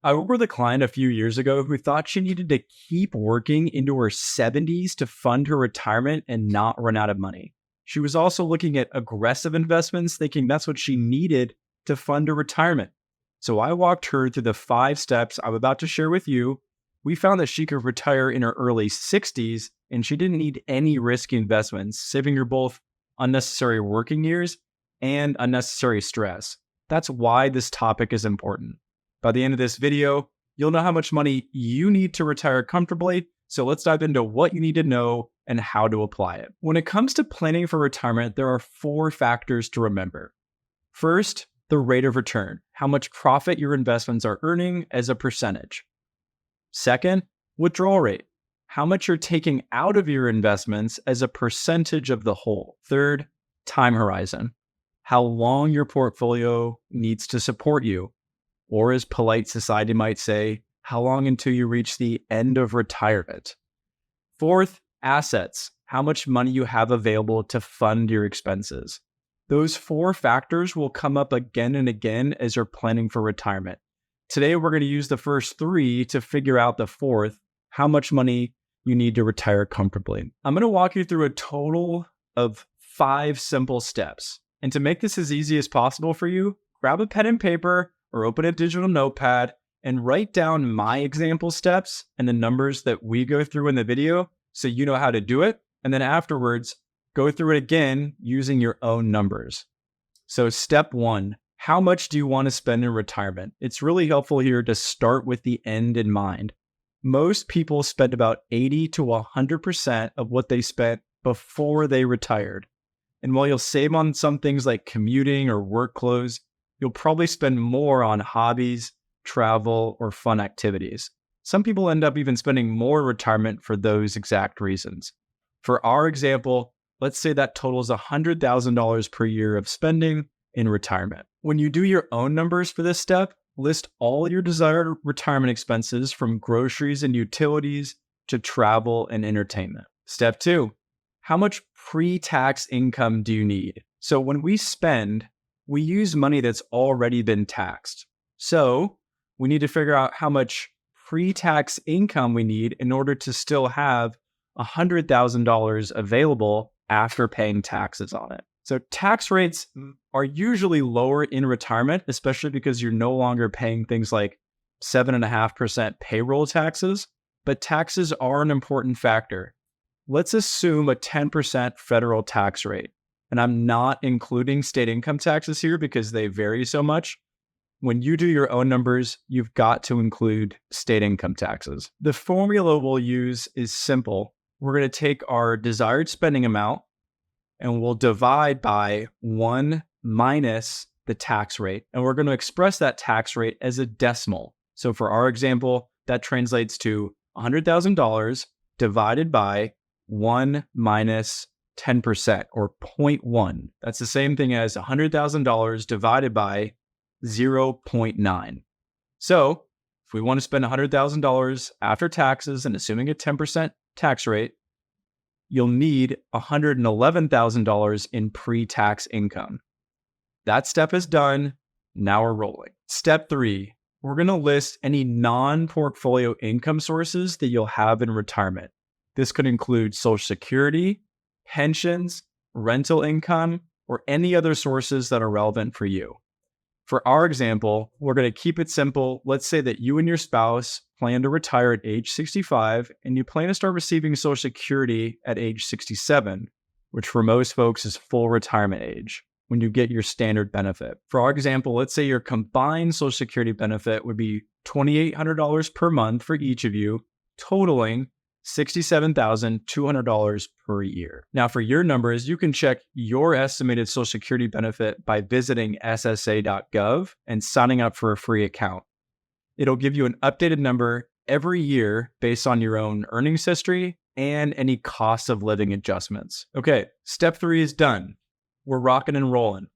I worked with a client a few years ago who thought she needed to keep working into her 70s to fund her retirement and not run out of money. She was also looking at aggressive investments, thinking that's what she needed to fund her retirement. So I walked her through the 5 steps I'm about to share with you. We found that she could retire in her early 60s, and she didn't need any risky investments, saving her both unnecessary working years and unnecessary stress. That's why this topic is important. By the end of this video, you'll know how much money you need to retire comfortably. So let's dive into what you need to know and how to apply it. When it comes to planning for retirement, there are 4 factors to remember. First, the rate of return, how much profit your investments are earning as a percentage. Second, withdrawal rate, how much you're taking out of your investments as a percentage of the whole. Third, time horizon, how long your portfolio needs to support you. Or as polite society might say, how long until you reach the end of retirement? Fourth, assets, how much money you have available to fund your expenses. Those 4 factors will come up again and again as you're planning for retirement. Today, we're going to use the first 3 to figure out the 4th, how much money you need to retire comfortably. I'm going to walk you through a total of 5 simple steps. And to make this as easy as possible for you, grab a pen and paper or open a digital notepad and write down my example steps and the numbers that we go through in the video so you know how to do it. And then afterwards, go through it again using your own numbers. So step 1, how much do you want to spend in retirement? It's really helpful here to start with the end in mind. Most people spend about 80 to 100% of what they spent before they retired. And while you'll save on some things like commuting or work clothes, you'll probably spend more on hobbies, travel, or fun activities. Some people end up even spending more in retirement for those exact reasons. For our example, let's say that totals $100,000 per year of spending in retirement. When you do your own numbers for this step, list all your desired retirement expenses from groceries and utilities to travel and entertainment. Step 2, how much pre-tax income do you need? So when we spend, we use money that's already been taxed. So we need to figure out how much pre-tax income we need in order to still have $100,000 available after paying taxes on it. So tax rates are usually lower in retirement, especially because you're no longer paying things like 7.5% payroll taxes, but taxes are an important factor. Let's assume a 10% federal tax rate. And I'm not including state income taxes here because they vary so much. When you do your own numbers, you've got to include state income taxes. The formula we'll use is simple. We're going to take our desired spending amount and we'll divide by 1 minus the tax rate. And we're going to express that tax rate as a decimal. So for our example, that translates to $100,000 divided by 1 minus 10% or 0.1. That's the same thing as $100,000 divided by 0.9. So if we want to spend $100,000 after taxes and assuming a 10% tax rate, you'll need $111,000 in pre-tax income. That step is done. Now we're rolling. Step 3, we're going to list any non-portfolio income sources that you'll have in retirement. This could include Social Security, pensions, rental income, or any other sources that are relevant for you. For our example, we're going to keep it simple. Let's say that you and your spouse plan to retire at age 65 and you plan to start receiving Social Security at age 67, which for most folks is full retirement age when you get your standard benefit. For our example, let's say your combined Social Security benefit would be $2,800 per month for each of you, totaling $67,200 per year. Now, for your numbers, you can check your estimated Social Security benefit by visiting ssa.gov and signing up for a free account. It'll give you an updated number every year based on your own earnings history and any cost of living adjustments. Okay, step 3 is done. We're rocking and rolling.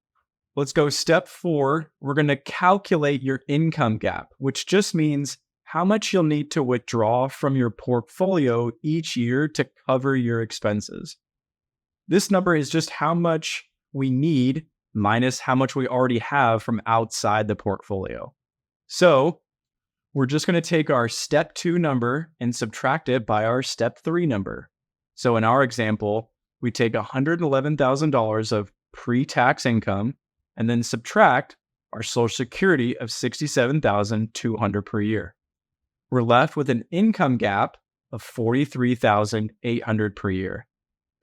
Let's go step 4. We're going to calculate your income gap, which just means how much you'll need to withdraw from your portfolio each year to cover your expenses. This number is just how much we need minus how much we already have from outside the portfolio. So We're just going to take our step 2 number and subtract it by our step 3 number. So in our example, we take $111,000 of pre-tax income and then subtract our Social Security of $67,200 per year. We're left with an income gap of $43,800 per year.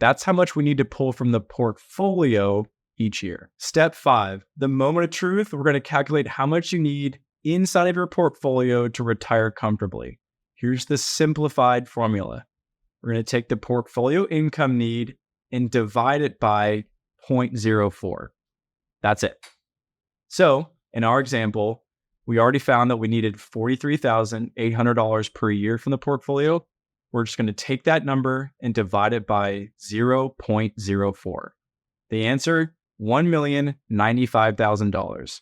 That's how much we need to pull from the portfolio each year. Step 5, the moment of truth, we're going to calculate how much you need inside of your portfolio to retire comfortably. Here's the simplified formula. We're going to take the portfolio income need and divide it by 0.04. That's it. So in our example, we already found that we needed $43,800 per year from the portfolio. We're just going to take that number and divide it by 0.04. The answer, $1,095,000.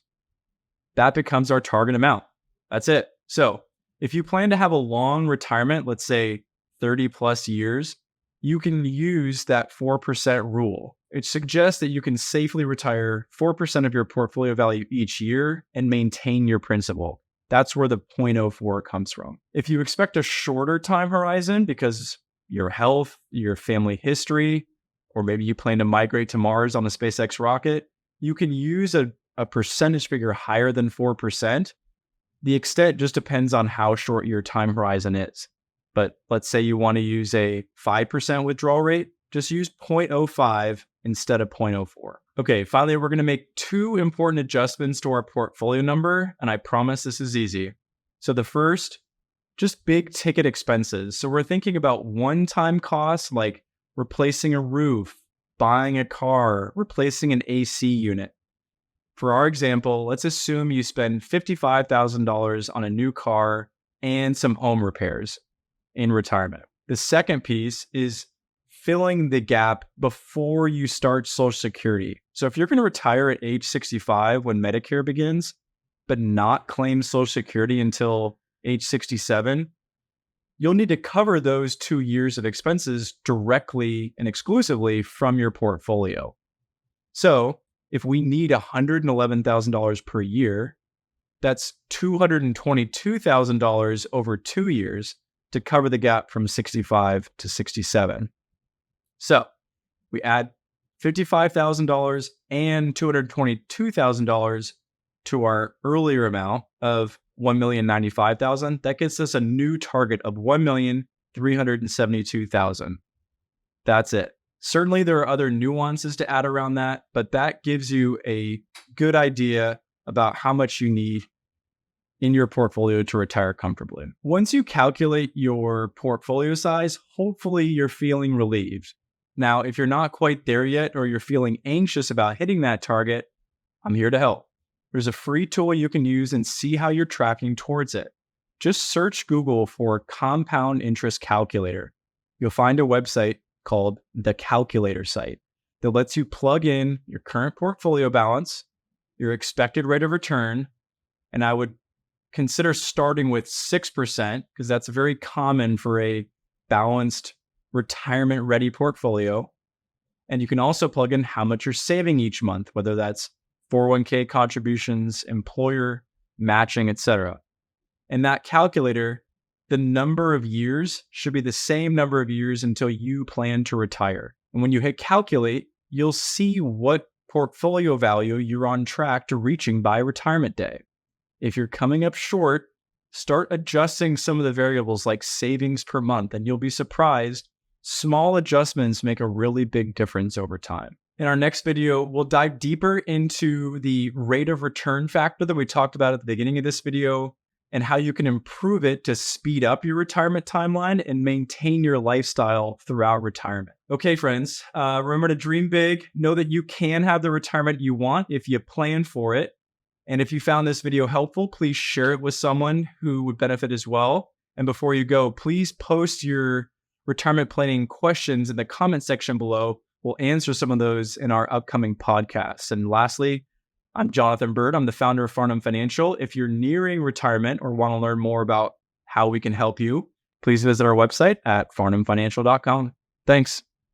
That becomes our target amount. That's it. So if you plan to have a long retirement, let's say 30 plus years, you can use that 4% rule. It suggests that you can safely retire 4% of your portfolio value each year and maintain your principal. That's where the 0.04 comes from. If you expect a shorter time horizon because your health, your family history, or maybe you plan to migrate to Mars on the SpaceX rocket, you can use a percentage figure higher than 4%. The extent just depends on how short your time horizon is. But let's say you want to use a 5% withdrawal rate, just use 0.05 instead of 0.04. Okay, finally, we're going to make 2 important adjustments to our portfolio number, and I promise this is easy. So the first, just big ticket expenses. So we're thinking about one-time costs like replacing a roof, buying a car, replacing an AC unit. For our example, let's assume you spend $55,000 on a new car and some home repairs in retirement. The second piece is filling the gap before you start Social Security. So if you're going to retire at age 65 when Medicare begins, but not claim Social Security until age 67, you'll need to cover those 2 years of expenses directly and exclusively from your portfolio. So if we need $111,000 per year, that's $222,000 over 2 years to cover the gap from 65 to 67. So we add $55,000 and $222,000 to our earlier amount of $1,095,000. That gets us a new target of $1,372,000. That's it. Certainly, there are other nuances to add around that, but that gives you a good idea about how much you need in your portfolio to retire comfortably. Once you calculate your portfolio size, hopefully you're feeling relieved. Now, if you're not quite there yet or you're feeling anxious about hitting that target, I'm here to help. There's a free tool you can use and see how you're tracking towards it. Just search Google for compound interest calculator. You'll find a website called the calculator site that lets you plug in your current portfolio balance, your expected rate of return, and I would consider starting with 6% because that's very common for a balanced retirement-ready portfolio. And you can also plug in how much you're saving each month, whether that's 401k contributions, employer matching, etc. And that calculator, the number of years should be the same number of years until you plan to retire. And when you hit calculate, you'll see what portfolio value you're on track to reaching by retirement day. If you're coming up short, start adjusting some of the variables like savings per month, and you'll be surprised. Small adjustments make a really big difference over time. In our next video, we'll dive deeper into the rate of return factor that we talked about at the beginning of this video and how you can improve it to speed up your retirement timeline and maintain your lifestyle throughout retirement. Okay, friends, remember to dream big. Know that you can have the retirement you want if you plan for it. And if you found this video helpful, please share it with someone who would benefit as well. And before you go, please post your retirement planning questions in the comment section below. We'll answer some of those in our upcoming podcasts. And lastly, I'm Jonathan Bird. I'm the founder of Farnam Financial. If you're nearing retirement or want to learn more about how we can help you, please visit our website at farnamfinancial.com. Thanks.